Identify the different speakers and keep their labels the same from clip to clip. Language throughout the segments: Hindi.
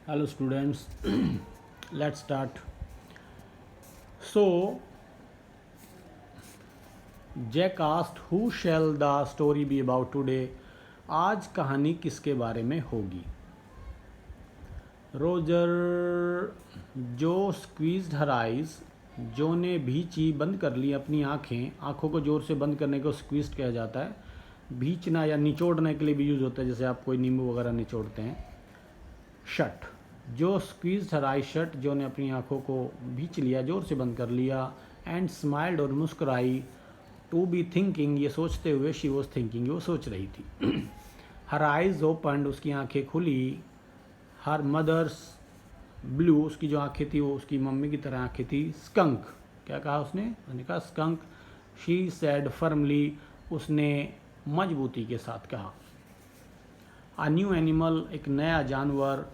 Speaker 1: Hello, students. Let's start. So, Jack asked, "Who shall the story be about today?" आज कहानी किसके बारे में होगी? रोजर जो स्क्वीज्ड हर आइज, जो ने भींची बंद कर ली अपनी आँखें। आँखों को ज़ोर से बंद करने को स्क्वीज्ड कहा जाता है। भींचना या निचोड़ने के लिए भी यूज़ होता है, जैसे आप कोई नींबू वगैरह निचोड़ते हैं। शट जो स्क्वीज्ड हर आई शट, जो ने अपनी आँखों को भींच लिया, ज़ोर से बंद कर लिया। एंड स्माइल्ड और मुस्कुराई। टू बी थिंकिंग ये सोचते हुए, शी वॉज थिंकिंग वो सोच रही थी। हर आइज ओपन्ड उसकी आंखें खुली। हर मदर्स ब्लू उसकी जो आंखें थी वो उसकी मम्मी की तरह आंखें थी। स्कंक क्या कहा उसने कहा स्कंक। शी सैड फर्मली उसने मजबूती के साथ कहा। अ न्यू एनिमल एक नया जानवर।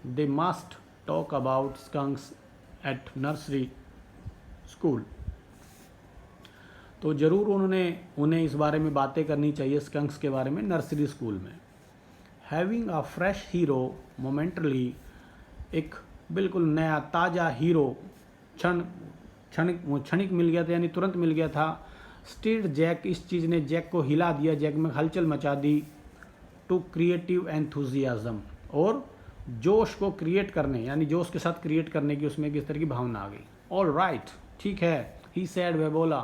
Speaker 1: They must talk about skunks at nursery school तो ज़रूर उन्हें इस बारे में बातें करनी चाहिए स्कंक्स के बारे में नर्सरी स्कूल में। Having a fresh hero momentarily एक बिल्कुल नया ताज़ा हीरो क्षणिक मिल गया था, यानी तुरंत मिल गया था। स्टीर्ड जैक इस चीज़ ने जैक को हिला दिया, जैक में हलचल मचा दी। टू क्रिएटिव एंथुजियाज्म और जोश को क्रिएट करने, यानी जोश के साथ क्रिएट करने की उसमें किस तरह की भावना आ गई। ऑल राइट ठीक है, ही सैड वह बोला।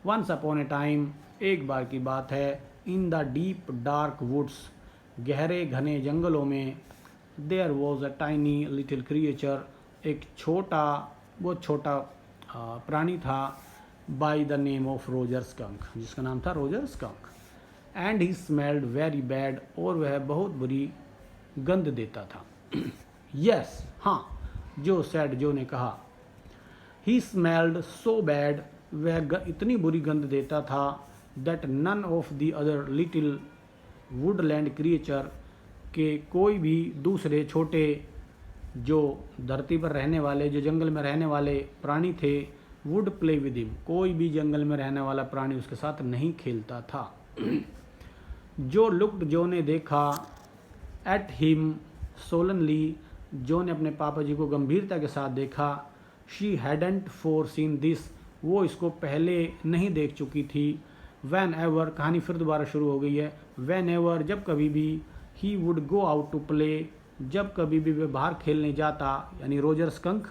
Speaker 1: वंस अपॉन ए टाइम एक बार की बात है। In the deep dark woods गहरे घने जंगलों में। There was a tiny little creature एक बहुत छोटा प्राणी था। By the name of Roger skunk जिसका नाम था Roger skunk. And he smelled very bad और वह बहुत बुरी गंध देता था। यस हाँ, जो सैड जो ने कहा। ही स्मेल्ड सो बैड वह इतनी बुरी गंध देता था। That none of the other little woodland creature के कोई भी दूसरे छोटे जो धरती पर रहने वाले, जो जंगल में रहने वाले प्राणी थे, वुड प्ले विद हिम कोई भी जंगल में रहने वाला प्राणी उसके साथ नहीं खेलता था। जो लुक्ड जो ने देखा। एट हिम सोलनली जो ने अपने पापा जी को गंभीरता के साथ देखा। She hadn't four seen this वो इसको पहले नहीं देख चुकी थी। वैन एवर कहानी फिर दोबारा शुरू हो गई है। वैन एवर जब कभी भी। He would go out to play जब कभी भी वह बाहर खेलने जाता, यानी Roger Skunk.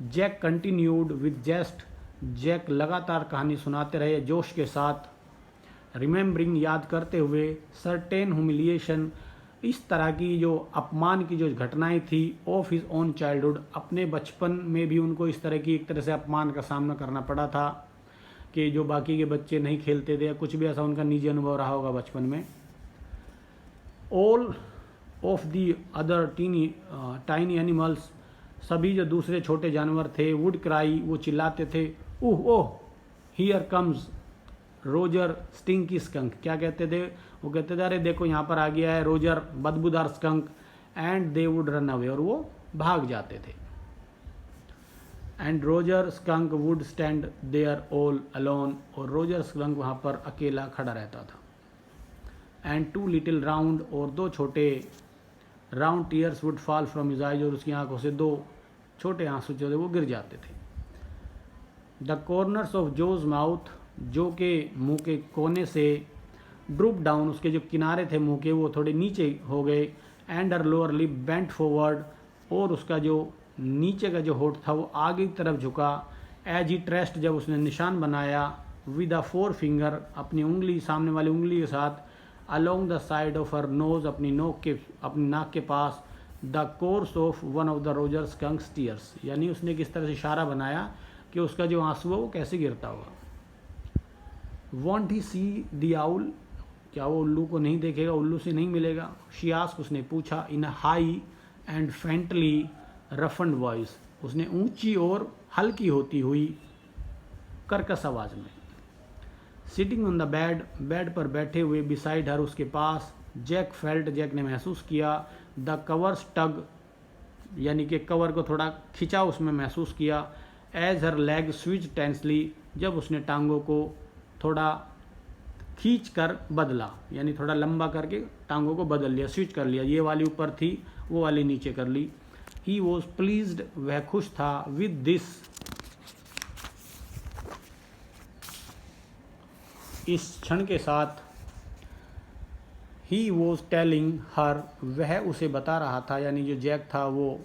Speaker 1: Jack continued with zest Jack लगातार कहानी सुनाते रहे जोश के साथ। रिमेंबरिंग याद करते हुए। सर्टेन ह्यूमिलिएशन इस तरह की जो अपमान की जो घटनाएं थी। ऑफ हिज ओन चाइल्डहुड अपने बचपन में भी उनको इस तरह की एक तरह से अपमान का सामना करना पड़ा था कि जो बाकी के बच्चे नहीं खेलते थे या कुछ भी ऐसा उनका निजी अनुभव रहा होगा बचपन में। All of the other tiny animals सभी जो दूसरे छोटे जानवर थे। वुड क्राई वो चिल्लाते थे। Oh oh here comes Roger Stinky Skunk क्या कहते थे वो कहते थे अरे देखो यहाँ पर आ गया है रोजर बदबूदार skunk. And they would run away और वो भाग जाते थे। And Roger skunk would stand there all alone और रोजर स्कंक वहाँ पर अकेला खड़ा रहता था। एंड टू लिटिल राउंड और दो छोटे round tears would fall from his eyes और उसकी आंखों से दो छोटे आंसू जो थे वो गिर जाते थे। The corners of Jose mouth जो के मुंह के कोने से। ड्रूप डाउन उसके जो किनारे थे मुंह के वो थोड़े नीचे हो गए। And her lower lip bent forward और उसका जो नीचे का जो होठ था वो आगे की तरफ झुका। एज ही ट्रेस्ट जब उसने निशान बनाया। विद अ फोर फिंगर अपनी उंगली सामने वाली उंगली के साथ। Along the side of her nose अपनी नाक के पास। The course of one of the Roger Skunk's tears यानी उसने किस तरह से इशारा बनाया कि उसका जो आंसू है वो कैसे गिरता होगा। Want he see the owl क्या वो उल्लू को नहीं देखेगा, उल्लू से नहीं मिलेगा। शी आस्क्ड उसने पूछा। In high and faintly roughened voice उसने ऊंची और हल्की होती हुई कर्कश आवाज में। सिटिंग ऑन द बेड पर बैठे हुए। बिसाइड हर उसके पास। जैक फेल्ट जैक ने महसूस किया। द कवर्स टग यानी कि कवर को थोड़ा खिंचा उसमें महसूस किया। एज हर लेग स्विच टेंसली जब उसने टांगों को थोड़ा खींच कर बदला, यानी थोड़ा लंबा करके टांगों को बदल लिया, स्विच कर लिया। ये वाली ऊपर थी वो वाली नीचे कर ली। ही वॉज प्लीज्ड, वह खुश था, विद दिस, इस क्षण के साथ, ही वॉज टेलिंग हर, वह उसे बता रहा था, यानी जो जैक था वो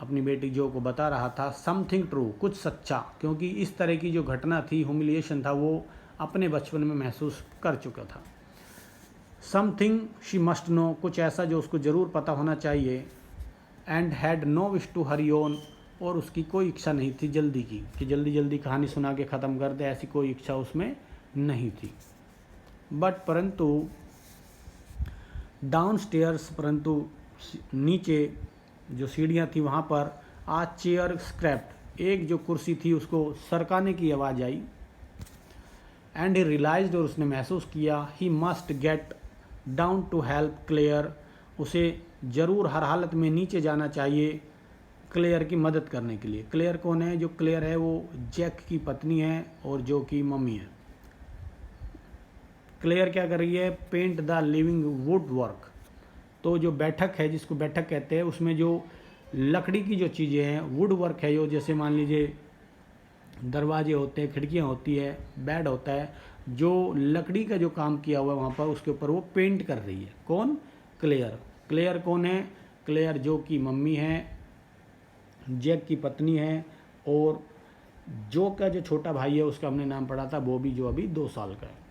Speaker 1: अपनी बेटी जो को बता रहा था, समथिंग ट्रू, कुछ सच्चा, क्योंकि इस तरह की जो घटना थी, ह्यूमिलिएशन था, वो अपने बचपन में महसूस कर चुका था। समथिंग शी मस्ट नो, कुछ ऐसा जो उसको ज़रूर पता होना चाहिए, and had no wish to hurry on, और उसकी कोई इच्छा नहीं थी जल्दी की, कि जल्दी जल्दी कहानी सुना के ख़त्म कर दे, ऐसी कोई इच्छा उसमें नहीं थी। बट परंतु डाउन स्टेयर्स, परंतु नीचे जो सीढ़ियाँ थी वहाँ पर, आज चेयर स्क्रैप्ड, एक जो कुर्सी थी उसको सरकाने की आवाज़ आई, एंड ही रियलाइज्ड, और उसने महसूस किया, he must get down to help Claire, उसे ज़रूर हर हालत में नीचे जाना चाहिए क्लेयर की मदद करने के लिए। क्लेयर कौन है? जो क्लेयर है वो जैक की पत्नी है और जो कि मम्मी है। क्लेयर क्या कर रही है? Paint the living wood work, तो जो बैठक है, जिसको बैठक कहते हैं, उसमें जो लकड़ी की जो चीज़ें हैं, वुड वर्क है, जो जैसे मान लीजिए दरवाजे होते हैं, खिड़कियाँ होती है, बेड होता है, जो लकड़ी का जो काम किया हुआ है वहाँ पर, उसके ऊपर वो पेंट कर रही है। कौन? क्लेयर। क्लेयर कौन है? क्लेयर जो कि मम्मी है, जैक की पत्नी है, और जो का जो छोटा भाई है उसका हमने नाम पढ़ा था बॉबी, जो अभी 2 साल का है।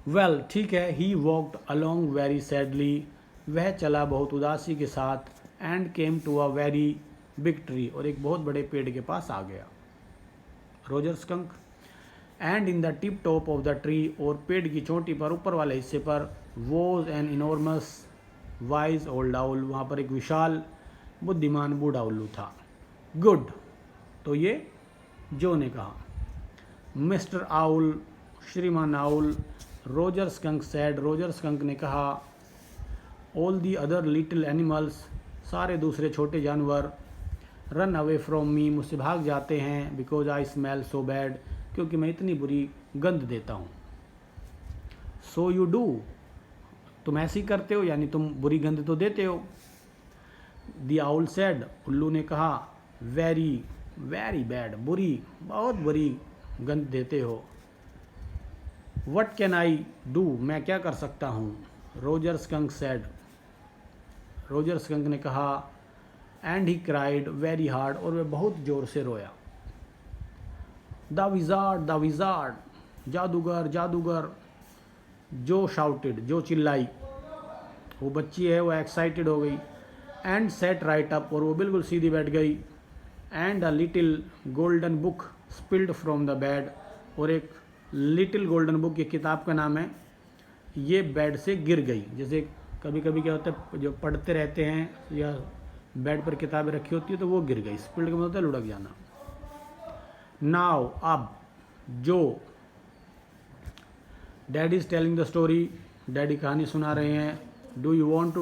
Speaker 1: वेल, ठीक है। He walked along very sadly, वह चला बहुत उदासी के साथ, and came to a very big tree, और एक बहुत बड़े पेड़ के पास आ गया। Roger skunk, and in the tip top of the tree, और पेड़ की चोटी पर, ऊपर वाले हिस्से पर, was an enormous wise old owl, वहाँ पर एक विशाल बुद्धिमान बूढ़ा उल्लू था। गुड, तो ये जो ने कहा। मिस्टर आउल, श्रीमान owl, Roger skunk sad, Roger skunk ने कहा, all the other little animals, सारे दूसरे छोटे जानवर, रन अवे फ्रॉम मी, मुझसे भाग जाते हैं, because I smell so bad, क्योंकि मैं इतनी बुरी गंध देता हूँ। सो यू डू, तुम ऐसे ही करते हो, यानी तुम बुरी गंध तो देते हो। दी आउल सैड, उल्लू ने कहा, वेरी वेरी बैड, बुरी, बहुत बुरी गंध देते हो। वट कैन आई डू, मैं क्या कर सकता हूँ? Roger skunk sad, Roger skunk ने कहा, and he cried very hard, और वह बहुत जोर से रोया। द विजार्ड, जादूगर जादूगर, जो शाउटेड, जो चिल्लाई, वो बच्ची है वो एक्साइटेड हो गई। एंड सेट राइट अप, और वो बिल्कुल सीधी बैठ गई। And a little golden book spilled from the bed, और एक लिटिल गोल्डन बुक, ये किताब का नाम है, ये बेड से गिर गई। जैसे कभी कभी क्या होता है, जो पढ़ते रहते हैं या बेड पर किताबें रखी होती है तो वो गिर गई। स्पिल्ड का मतलब होता है लुढ़क जाना। नाउ, अब, जो daddy is telling the story, daddy कहानी सुना रहे हैं। Do you want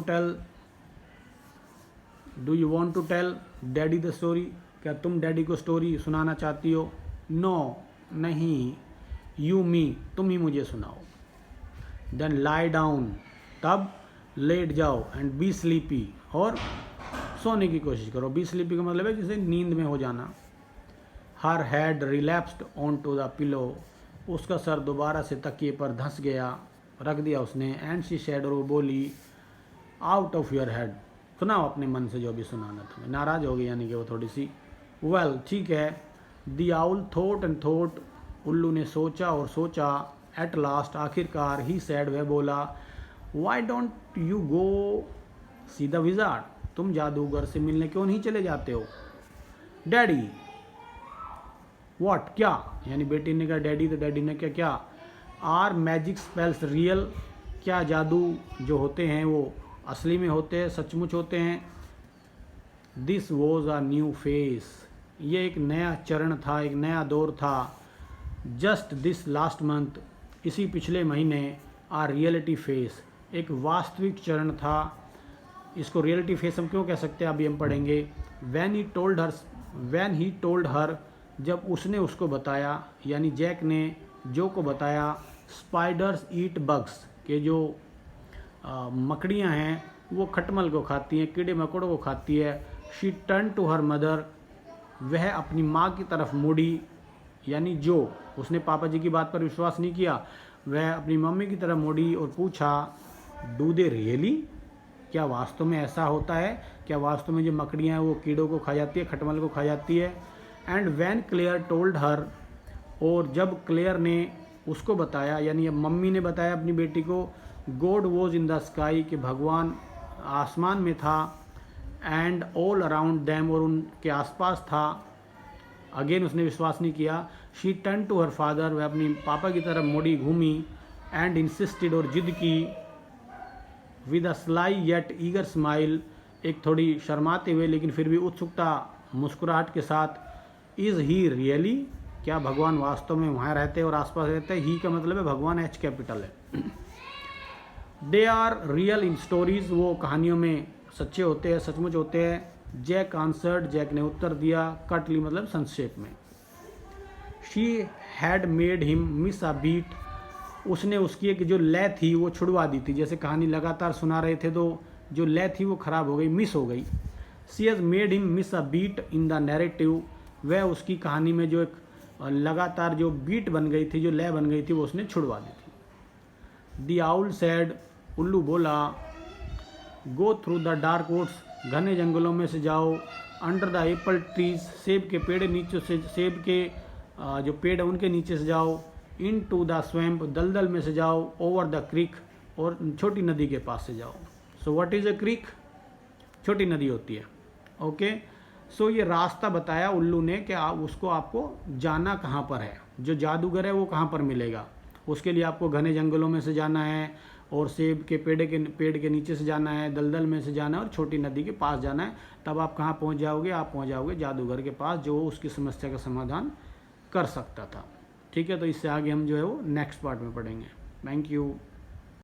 Speaker 1: to tell daddy the story, क्या तुम डैडी को स्टोरी सुनाना चाहती हो? नो, नहीं। यू मी, तुम ही मुझे सुनाओ। देन लाई डाउन, तब लेट जाओ, एंड बी स्लीपी, और सोने की कोशिश करो। बी स्लीपी का मतलब है जैसे नींद में हो जाना। Her head relapsed on to the pillow, उसका सर दोबारा से तकिए पर धंस गया, रख दिया उसने। एंड शी सेड, और वो बोली, आउट ऑफ योर हेड, सुनाओ अपने मन से जो भी सुनाना तुम्हें। नाराज़ हो गई, यानी कि वो थोड़ी सी। वेल, ठीक है। The owl thought and thought, उल्लू ने सोचा और सोचा। एट लास्ट, आखिरकार, ही सैड, वह बोला, why don't you go see the wizard, तुम जादूगर से मिलने क्यों नहीं चले जाते हो? डैडी, व्हाट, क्या? यानी बेटी ने कहा डैडी, तो डैडी ने क्या? आर मैजिक स्पेल्स रियल, क्या जादू जो होते हैं वो असली में होते हैं, सचमुच होते हैं? This was a new face, ये एक नया चरण था, एक नया दौर था। जस्ट दिस लास्ट मंथ, इसी पिछले महीने। आ रियलिटी फेस, एक वास्तविक चरण था। इसको रियलिटी फेस हम क्यों कह सकते हैं, अभी हम पढ़ेंगे। व्हेन ही टोल्ड हर, जब उसने उसको बताया, यानी जैक ने जो को बताया, स्पाइडर्स ईट बग्स, के जो मकड़ियाँ हैं वो खटमल को खाती हैं, कीड़े मकोड़ों को खाती है। She turn to her mother, वह अपनी माँ की तरफ मुड़ी, यानी जो उसने पापा जी की बात पर विश्वास नहीं किया, वह अपनी मम्मी की तरफ मुड़ी और पूछा, डू दे रियली, क्या वास्तव में ऐसा होता है, क्या वास्तव में जो मकड़ियाँ हैं वो कीड़ों को खा जाती है, खटमल को खा जाती है। And when Claire told her, और जब क्लेयर ने उसको बताया, यानी अब मम्मी ने बताया अपनी बेटी को, God was in the sky, कि भगवान आसमान में था, एंड ऑल अराउंड दैम, और उनके आसपास था। अगेन उसने विश्वास नहीं किया। She turn to her father, वह अपनी पापा की तरफ मुड़ी घूमी, एंड इंसिस्टेड, और जिद की, with a sly yet eager smile, एक थोड़ी शर्माते हुए लेकिन फिर भी उत्सुकता मुस्कुराहट के साथ, इज़ ही रियली, क्या भगवान वास्तव में वहाँ रहते हैं और आसपास रहते हैं। ही का मतलब है भगवान, एच कैपिटल है। They are real in stories, वो कहानियों में सच्चे होते हैं, सचमुच होते हैं। जैक आंसर्ड, जैक ने उत्तर दिया, कटली मतलब संक्षेप में। She had made him miss a beat, उसने उसकी एक जो लय थी वो छुड़वा दी थी। जैसे कहानी लगातार सुना रहे थे तो जो लय थी वो खराब हो गई, मिस हो गई। She has made him miss a beat in the narrative, वह उसकी कहानी में जो एक लगातार जो बीट बन गई थी, जो लय बन गई थी, वो उसने छुड़वा दी थी। द आउल सैड, उल्लू बोला, go through the dark woods, घने जंगलों में से जाओ। अंडर द एप्पल ट्रीज, सेब के पेड़ नीचे से, सेब के जो पेड़ है उनके नीचे से जाओ। इन टू द स्वैम्प, दलदल में से जाओ। ओवर द क्रीक, और छोटी नदी के पास से जाओ। So what is a creek, छोटी नदी होती है। ओके, सो ये रास्ता बताया उल्लू ने कि उसको आपको जाना कहाँ पर है, जो जादूगर है वो कहाँ पर मिलेगा। उसके लिए आपको घने जंगलों में से जाना है, और सेब के पेड़ के नीचे से जाना है, दलदल में से जाना है, और छोटी नदी के पास जाना है। तब आप कहाँ पहुँच जाओगे, आप पहुँच जाओगे जादूगर के पास, जो उसकी समस्या का समाधान कर सकता था। ठीक है, तो इससे आगे हम जो है वो नेक्स्ट पार्ट में पढ़ेंगे। Thank you.